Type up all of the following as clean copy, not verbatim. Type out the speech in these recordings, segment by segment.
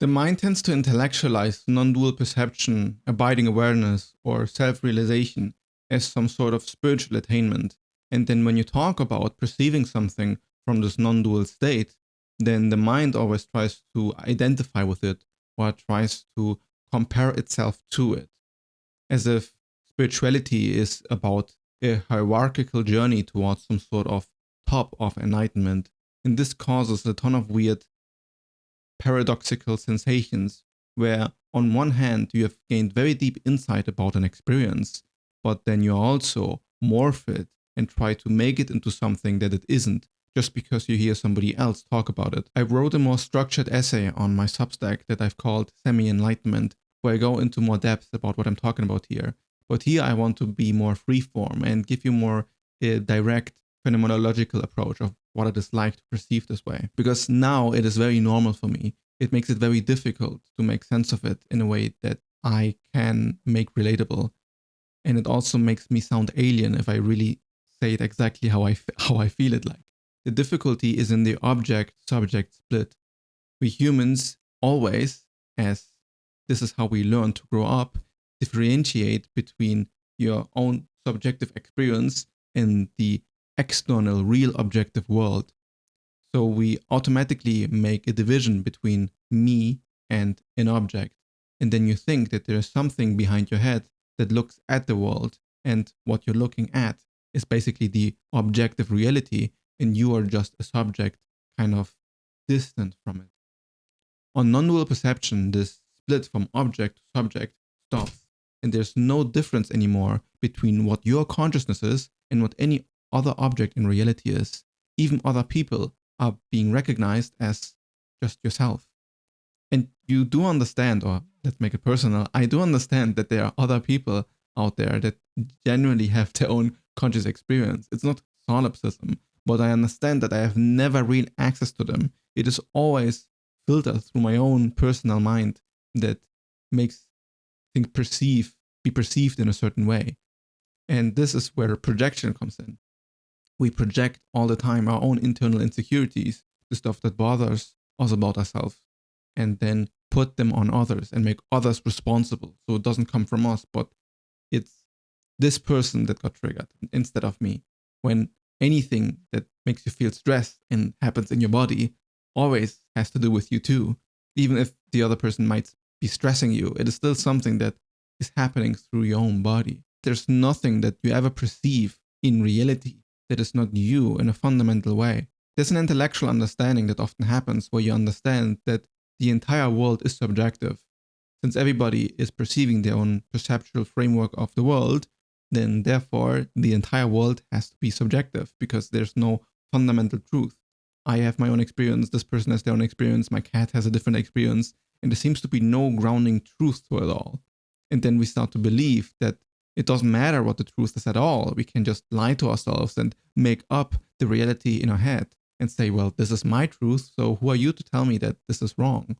The mind tends to intellectualize non-dual perception, abiding awareness, or self-realization as some sort of spiritual attainment. And then when you talk about perceiving something from this non-dual state, then the mind always tries to identify with it or tries to compare itself to it, as if spirituality is about a hierarchical journey towards some sort of top of enlightenment. And this causes a ton of weird paradoxical sensations where on one hand you have gained very deep insight about an experience, but then you also morph it and try to make it into something that it isn't just because you hear somebody else talk about it. I wrote a more structured essay on my Substack that I've called Semi-Enlightenment, where I go into more depth about what I'm talking about here. But here I want to be more freeform and give you more direct phenomenological approach of what it is like to perceive this way. Because now it is very normal for me. It makes it very difficult to make sense of it in a way that I can make relatable. And it also makes me sound alien if I really say it exactly how I feel it like. The difficulty is in the object-subject split. We humans always, as this is how we learn to grow up, differentiate between your own subjective experience and the external, real objective world. So we automatically make a division between me and an object. And then you think that there is something behind your head that looks at the world, and what you're looking at is basically the objective reality, and you are just a subject kind of distant from it. On non-dual perception, this split from object to subject stops, and there's no difference anymore between what your consciousness is and what any other object in reality is. Even other people are being recognized as just yourself. And you do understand, or let's make it personal, I do understand that there are other people out there that genuinely have their own conscious experience. It's not solipsism, but I understand that I have never real access to them. It is always filtered through my own personal mind that makes things be perceived in a certain way. And this is where projection comes in. We project all the time our own internal insecurities, the stuff that bothers us about ourselves, and then put them on others and make others responsible. So it doesn't come from us, but it's this person that got triggered instead of me. When anything that makes you feel stressed and happens in your body always has to do with you too. Even if the other person might be stressing you, it is still something that is happening through your own body. There's nothing that you ever perceive in reality that is not you in a fundamental way. There's an intellectual understanding that often happens where you understand that the entire world is subjective. Since everybody is perceiving their own perceptual framework of the world, then therefore the entire world has to be subjective because there's no fundamental truth. I have my own experience, this person has their own experience, my cat has a different experience, and there seems to be no grounding truth to it all. And then we start to believe that it doesn't matter what the truth is at all. We can just lie to ourselves and make up the reality in our head and say, well, this is my truth, so who are you to tell me that this is wrong?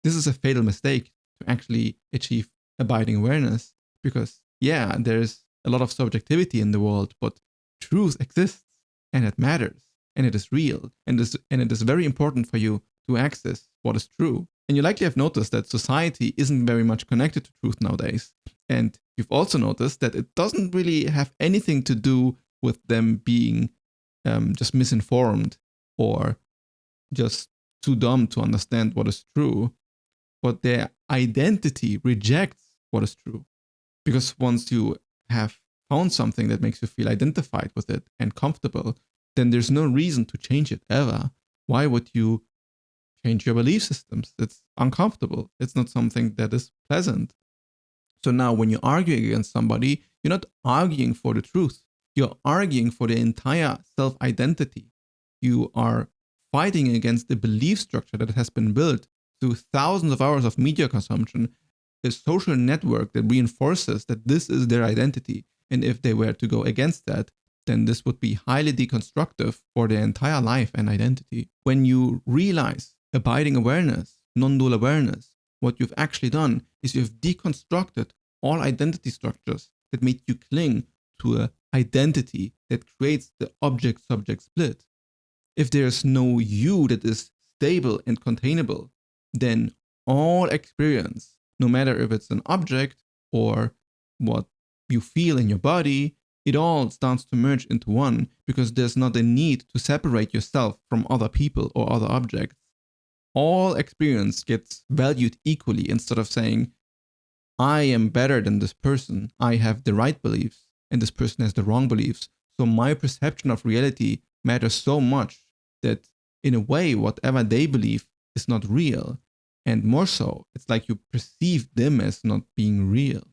This is a fatal mistake to actually achieve abiding awareness because, yeah, there's a lot of subjectivity in the world, but truth exists and it matters and it is real and it is very important for you to access what is true. And you likely have noticed that society isn't very much connected to truth nowadays. And you've also noticed that it doesn't really have anything to do with them being just misinformed or just too dumb to understand what is true, but their identity rejects what is true. Because once you have found something that makes you feel identified with it and comfortable, then there's no reason to change it ever. Why would you change your belief systems? It's uncomfortable. It's not something that is pleasant. So now when you're arguing against somebody, you're not arguing for the truth. You're arguing for the entire self-identity. You are fighting against the belief structure that has been built through thousands of hours of media consumption, a social network that reinforces that this is their identity. And if they were to go against that, then this would be highly deconstructive for their entire life and identity. When you realize abiding awareness, non-dual awareness, what you've actually done is you've deconstructed all identity structures that made you cling to an identity that creates the object-subject split. If there's no you that is stable and containable, then all experience, no matter if it's an object or what you feel in your body, it all starts to merge into one because there's not a need to separate yourself from other people or other objects. All experience gets valued equally instead of saying, I am better than this person, I have the right beliefs, and this person has the wrong beliefs. So my perception of reality matters so much that in a way, whatever they believe is not real. And more so, it's like you perceive them as not being real.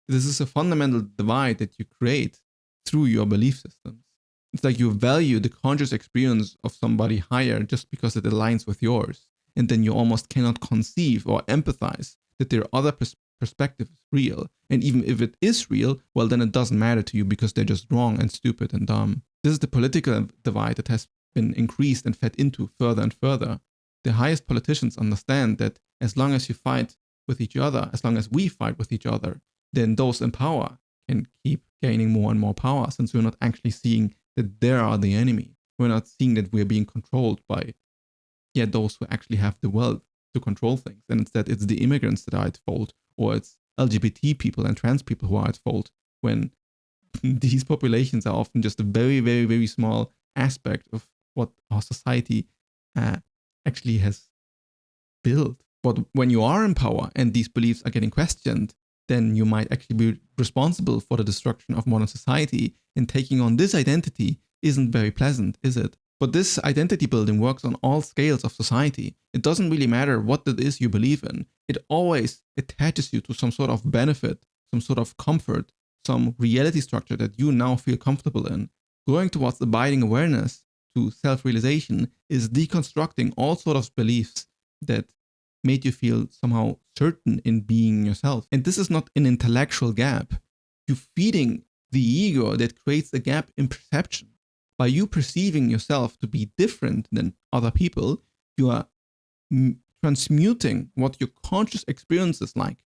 This is a fundamental divide that you create through your belief systems. It's like you value the conscious experience of somebody higher just because it aligns with yours. And then you almost cannot conceive or empathize that their other perspective is real. And even if it is real, well, then it doesn't matter to you because they're just wrong and stupid and dumb. This is the political divide that has been increased and fed into further and further. The highest politicians understand that as long as you fight with each other, as long as we fight with each other, then those in power can keep gaining more and more power, since we're not actually seeing that they are the enemy. We're not seeing that we're being controlled by those who actually have the wealth to control things. And instead, it's the immigrants that are at fault, or it's LGBT people and trans people who are at fault, when these populations are often just a very, very, very small aspect of what our society actually has built. But when you are in power and these beliefs are getting questioned, then you might actually be responsible for the destruction of modern society. And taking on this identity isn't very pleasant, is it? But this identity building works on all scales of society. It doesn't really matter what it is you believe in. It always attaches you to some sort of benefit, some sort of comfort, some reality structure that you now feel comfortable in. Going towards abiding awareness to self-realization is deconstructing all sorts of beliefs that made you feel somehow certain in being yourself. And this is not an intellectual gap. You're feeding the ego that creates a gap in perception. By you perceiving yourself to be different than other people, you are transmuting what your conscious experience is like.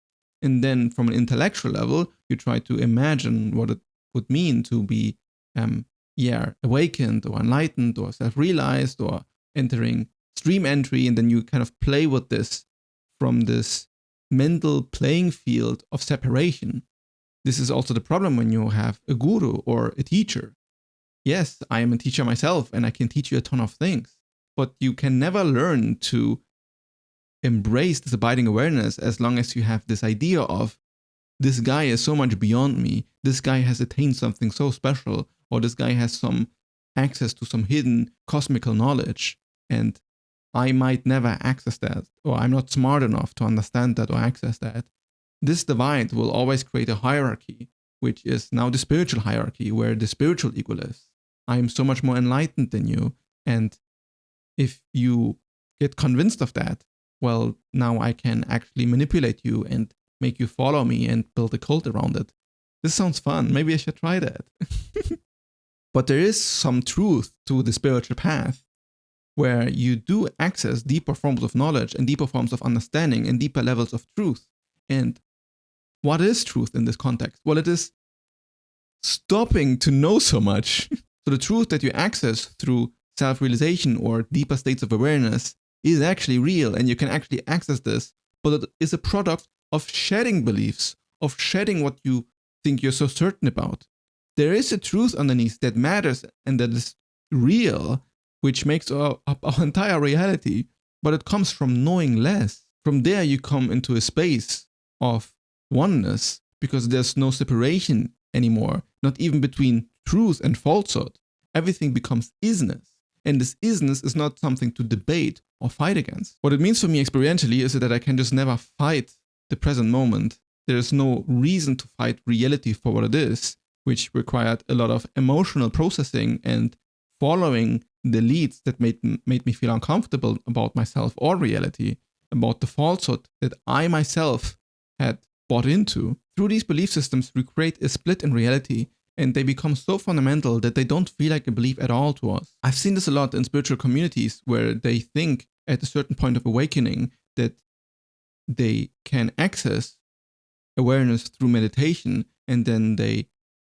And then from an intellectual level, you try to imagine what it would mean to be awakened or enlightened or self-realized or entering stream entry, and then you kind of play with this from this mental playing field of separation. This is also the problem when you have a guru or a teacher. Yes, I am a teacher myself and I can teach you a ton of things, but you can never learn to embrace this abiding awareness as long as you have this idea of, this guy is so much beyond me, this guy has attained something so special, or this guy has some access to some hidden cosmical knowledge, and I might never access that, or I'm not smart enough to understand that or access that. This divide will always create a hierarchy, which is now the spiritual hierarchy, where the spiritual ego lives. I am so much more enlightened than you, and if you get convinced of that, well, now I can actually manipulate you and make you follow me and build a cult around it. This sounds fun. Maybe I should try that. But there is some truth to the spiritual path, where you do access deeper forms of knowledge and deeper forms of understanding and deeper levels of truth. And what is truth in this context? Well, it is stopping to know so much. So the truth that you access through self-realization or deeper states of awareness is actually real, and you can actually access this, but it is a product of shedding beliefs, of shedding what you think you're so certain about. There is a truth underneath that matters and that is real, which makes up our entire reality, but it comes from knowing less. From there, you come into a space of oneness, because there's no separation anymore, not even between truth and falsehood. Everything becomes isness, and this isness is not something to debate or fight against. What it means for me experientially is that I can just never fight the present moment. There is no reason to fight reality for what it is, which required a lot of emotional processing and following the leads that made me feel uncomfortable about myself or reality, about the falsehood that I myself had bought into. Through these belief systems, we create a split in reality, and they become so fundamental that they don't feel like a belief at all to us. I've seen this a lot in spiritual communities where they think at a certain point of awakening that they can access awareness through meditation, and then they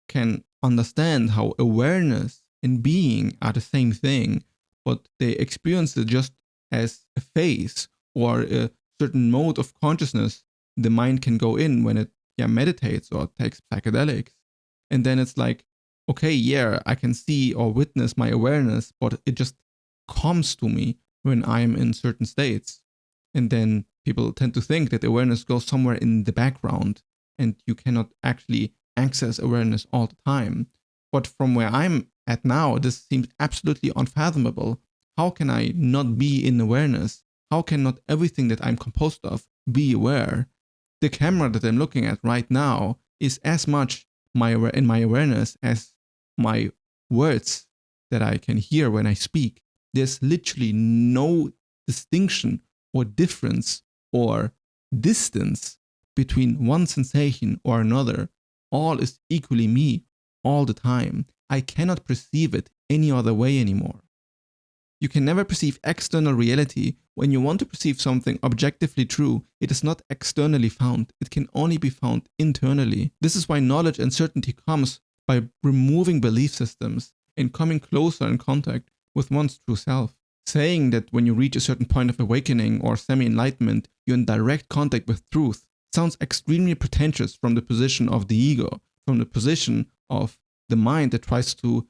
can understand how awareness and being are the same thing, but they experience it just as a phase or a certain mode of consciousness the mind can go in when it meditates or takes psychedelics. And then it's like, okay, yeah, I can see or witness my awareness, but it just comes to me when I'm in certain states. And then people tend to think that awareness goes somewhere in the background and you cannot actually access awareness all the time. But from where I'm at now, this seems absolutely unfathomable. How can I not be in awareness? How can not everything that I'm composed of be aware? The camera that I'm looking at right now is as much in my awareness as my words that I can hear when I speak. There's literally no distinction or difference or distance between one sensation or another. All is equally me all the time. I cannot perceive it any other way anymore. You can never perceive external reality. When you want to perceive something objectively true, it is not externally found. It can only be found internally. This is why knowledge and certainty comes by removing belief systems and coming closer in contact with one's true self. Saying that when you reach a certain point of awakening or semi-enlightenment, you're in direct contact with truth sounds extremely pretentious from the position of the ego, from the position of the mind that tries to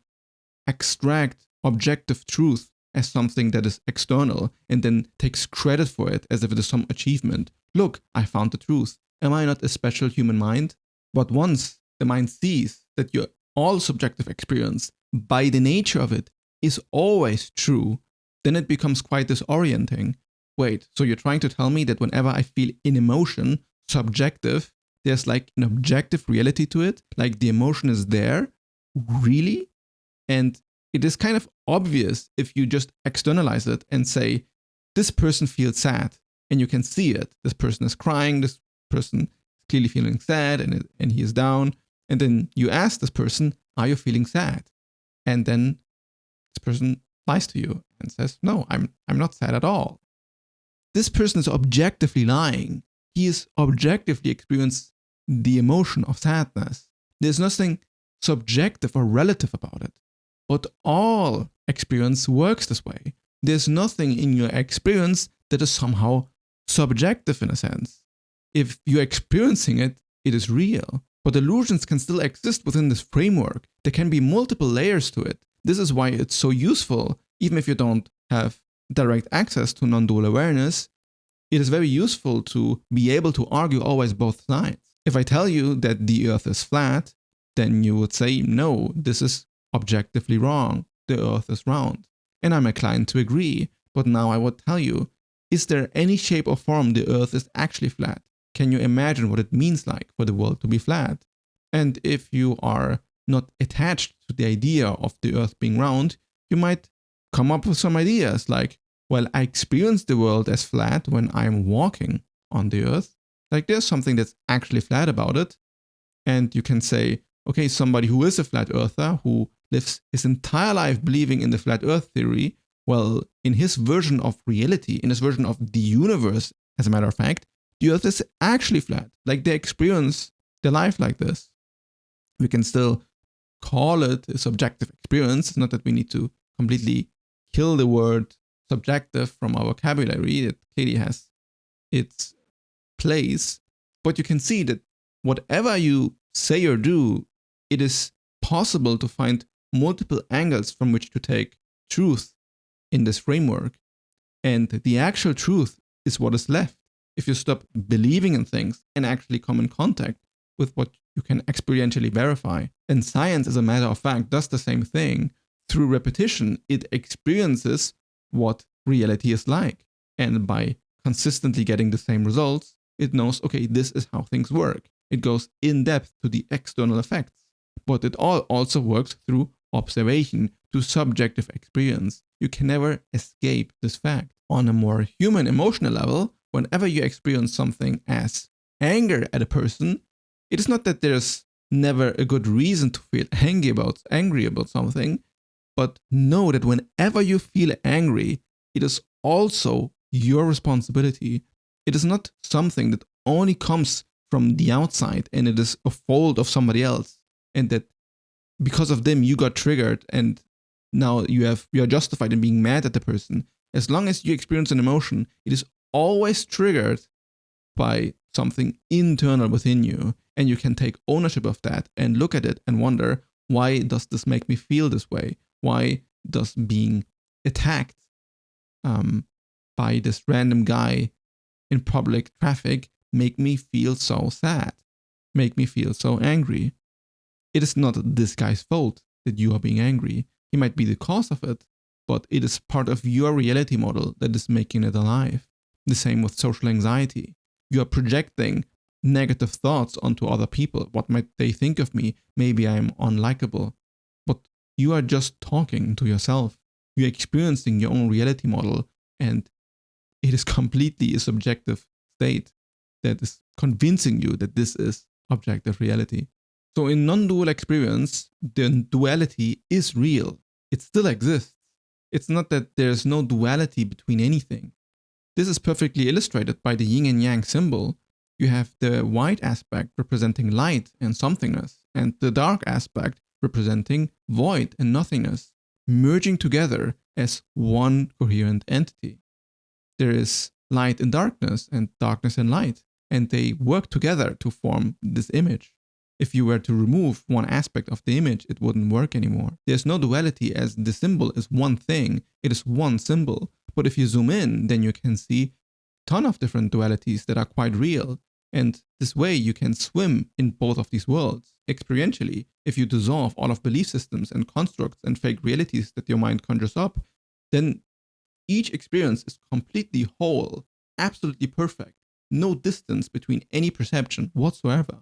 extract objective truth as something that is external and then takes credit for it as if it is some achievement. Look, I found the truth. Am I not a special human mind? But once the mind sees that your all subjective experience, by the nature of it, is always true, then it becomes quite disorienting. Wait, so you're trying to tell me that whenever I feel an emotion, subjective, there's like an objective reality to it? Like the emotion is there? Really? And it is kind of obvious if you just externalize it and say, this person feels sad, and you can see it. This person is crying, this person is clearly feeling sad, and he is down. And then you ask this person, are you feeling sad? And then this person lies to you and says, no, I'm not sad at all. This person is objectively lying. He is objectively experiencing the emotion of sadness. There's nothing subjective or relative about it. But all experience works this way. There's nothing in your experience that is somehow subjective in a sense. If you're experiencing it, it is real. But illusions can still exist within this framework. There can be multiple layers to it. This is why it's so useful, even if you don't have direct access to non-dual awareness. It is very useful to be able to argue always both sides. If I tell you that the earth is flat, then you would say, no, this is objectively wrong. The earth is round. And I'm inclined to agree. But now I would tell you, is there any shape or form the earth is actually flat? Can you imagine what it means like for the world to be flat? And if you are not attached to the idea of the earth being round, you might come up with some ideas like, well, I experience the world as flat when I'm walking on the earth. Like there's something that's actually flat about it. And you can say, okay, somebody who is a flat earther, who lives his entire life believing in the flat earth theory, well, in his version of reality, in his version of the universe, as a matter of fact, the earth is actually flat. Like they experience their life like this. We can still call it a subjective experience. It's not that we need to completely kill the word subjective from our vocabulary. It clearly has its place. But you can see that whatever you say or do, it is possible to find multiple angles from which to take truth in this framework. And the actual truth is what is left. If you stop believing in things and actually come in contact with what you can experientially verify. And science, as a matter of fact, does the same thing. Through repetition, it experiences what reality is like. And by consistently getting the same results, it knows, okay, this is how things work. It goes in depth to the external effects. But it all also works through observation, to subjective experience. You can never escape this fact. On a more human emotional level, whenever you experience something as anger at a person, it is not that there's never a good reason to feel angry about something, but know that whenever you feel angry, it is also your responsibility. It is not something that only comes from the outside and it is a fault of somebody else, and that because of them you got triggered and now you are justified in being mad at the person. As long as you experience an emotion, it is always triggered by something internal within you. And you can take ownership of that and look at it and wonder, why does this make me feel this way? Why does being attacked by this random guy in public traffic make me feel so sad, make me feel so angry? It is not this guy's fault that you are being angry. He might be the cause of it, but it is part of your reality model that is making it alive. The same with social anxiety. You are projecting negative thoughts onto other people. What might they think of me? Maybe I'm unlikable. But you are just talking to yourself. You're experiencing your own reality model, and it is completely a subjective state that is convincing you that this is objective reality. So in non-dual experience, the duality is real. It still exists. It's not that there's no duality between anything. This is perfectly illustrated by the yin and yang symbol. You have the white aspect representing light and somethingness, and the dark aspect representing void and nothingness, merging together as one coherent entity. There is light and darkness and light, and they work together to form this image. If you were to remove one aspect of the image, it wouldn't work anymore. There's no duality, as the symbol is one thing, it is one symbol. But if you zoom in, then you can see a ton of different dualities that are quite real. And this way you can swim in both of these worlds. Experientially, if you dissolve all of belief systems and constructs and fake realities that your mind conjures up, then each experience is completely whole, absolutely perfect, no distance between any perception whatsoever.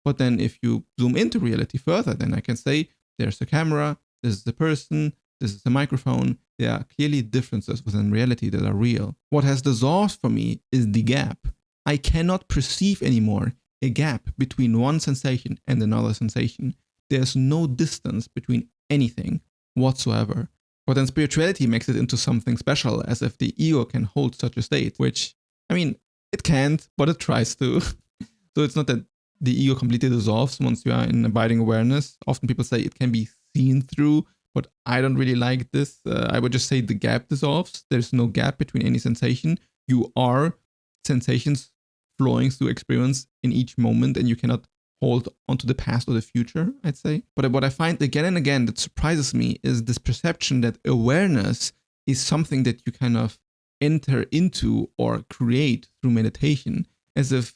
But then if you zoom into reality further, then I can say there's a camera, this is a person, this is a microphone. There are clearly differences within reality that are real. What has dissolved for me is the gap. I cannot perceive anymore a gap between one sensation and another sensation. There's no distance between anything whatsoever. But then spirituality makes it into something special, as if the ego can hold such a state, which, I mean, it can't, but it tries to. So it's not that the ego completely dissolves once you are in abiding awareness. Often people say it can be seen through, but I don't really like this. I would just say the gap dissolves. There's no gap between any sensation. You are sensations flowing through experience in each moment, and you cannot hold onto the past or the future, I'd say. But what I find again and again that surprises me is this perception that awareness is something that you kind of enter into or create through meditation, as if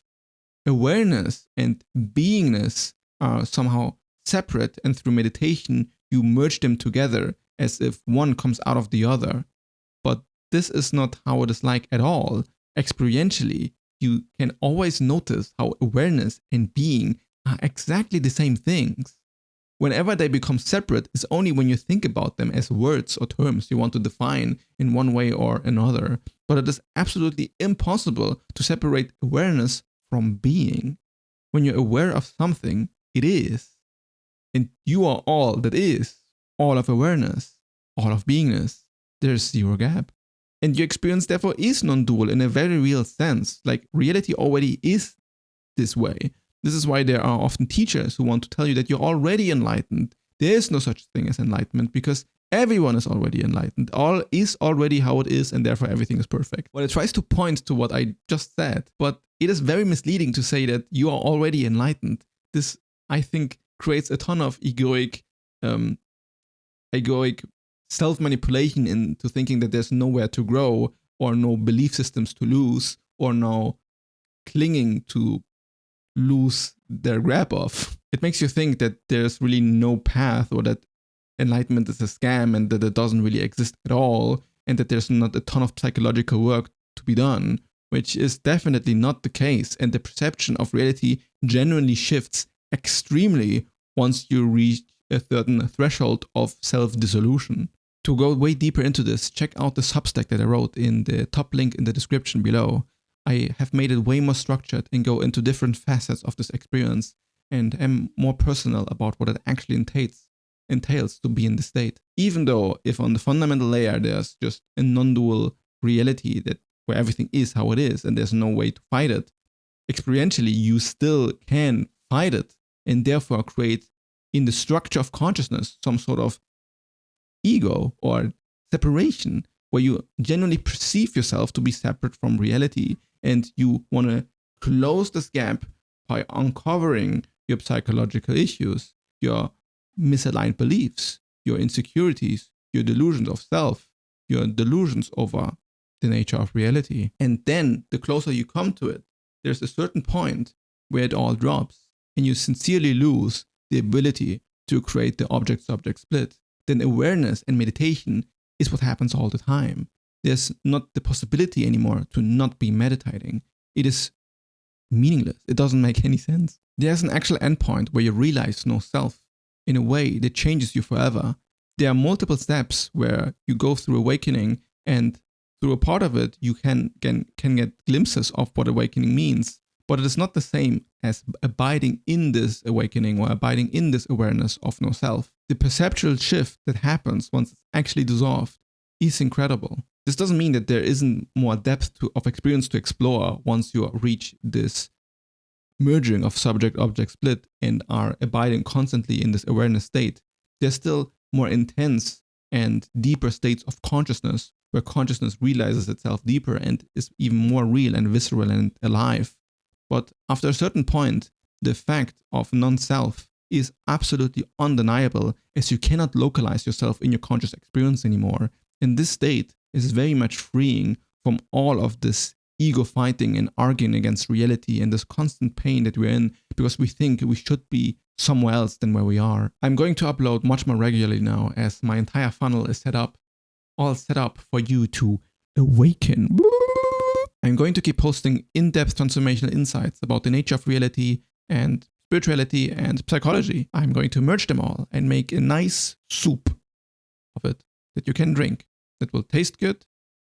awareness and beingness are somehow separate, and through meditation you merge them together as if one comes out of the other. But this is not how it is like at all. Experientially, you can always notice how awareness and being are exactly the same things. Whenever they become separate is only when you think about them as words or terms you want to define in one way or another. But it is absolutely impossible to separate awareness from being. When you're aware of something, it is. And you are all that is, all of awareness, all of beingness. There's zero gap. And your experience therefore is non-dual in a very real sense. Like reality already is this way. This is why there are often teachers who want to tell you that you're already enlightened. There is no such thing as enlightenment because everyone is already enlightened. All is already how it is, and therefore everything is perfect. Well, it tries to point to what I just said, but it is very misleading to say that you are already enlightened. This, I think, creates a ton of egoic self-manipulation into thinking that there's nowhere to grow, or no belief systems to lose, or no clinging to lose their grab of. It makes you think that there's really no path, or that enlightenment is a scam and that it doesn't really exist at all, and that there's not a ton of psychological work to be done, which is definitely not the case. And the perception of reality genuinely shifts extremely once you reach a certain threshold of self-dissolution. To go way deeper into this, check out the Substack that I wrote in the top link in the description below. I have made it way more structured and go into different facets of this experience, and am more personal about what it actually entails to be in the state. Even though if on the fundamental layer there's just a non-dual reality that where everything is how it is and there's no way to fight it, experientially you still can fight it, and therefore create in the structure of consciousness some sort of ego or separation where you genuinely perceive yourself to be separate from reality, and you want to close this gap by uncovering your psychological issues, your misaligned beliefs, your insecurities, your delusions of self, your delusions over the nature of reality. And then the closer you come to it, there's a certain point where it all drops and you sincerely lose the ability to create the object-subject split. Then awareness and meditation is what happens all the time. There's not the possibility anymore to not be meditating. It is meaningless. It doesn't make any sense. There's an actual endpoint where you realize no self in a way that changes you forever. There are multiple steps where you go through awakening, and through a part of it, you can get glimpses of what awakening means. But it is not the same as abiding in this awakening or abiding in this awareness of no self. The perceptual shift that happens once it's actually dissolved is incredible. This doesn't mean that there isn't more depth of experience to explore once you reach this merging of subject-object split and are abiding constantly in this awareness state. There's still more intense and deeper states of consciousness where consciousness realizes itself deeper and is even more real and visceral and alive. But after a certain point, the fact of non-self is absolutely undeniable, as you cannot localize yourself in your conscious experience anymore. And this state is very much freeing from all of this ego fighting and arguing against reality and this constant pain that we're in because we think we should be somewhere else than where we are. I'm going to upload much more regularly now, as my entire funnel is all set up for you to awaken. I'm going to keep posting in-depth transformational insights about the nature of reality and spirituality and psychology. I'm going to merge them all and make a nice soup of it that you can drink, that will taste good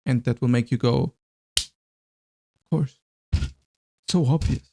and that will make you go, of course. So obvious.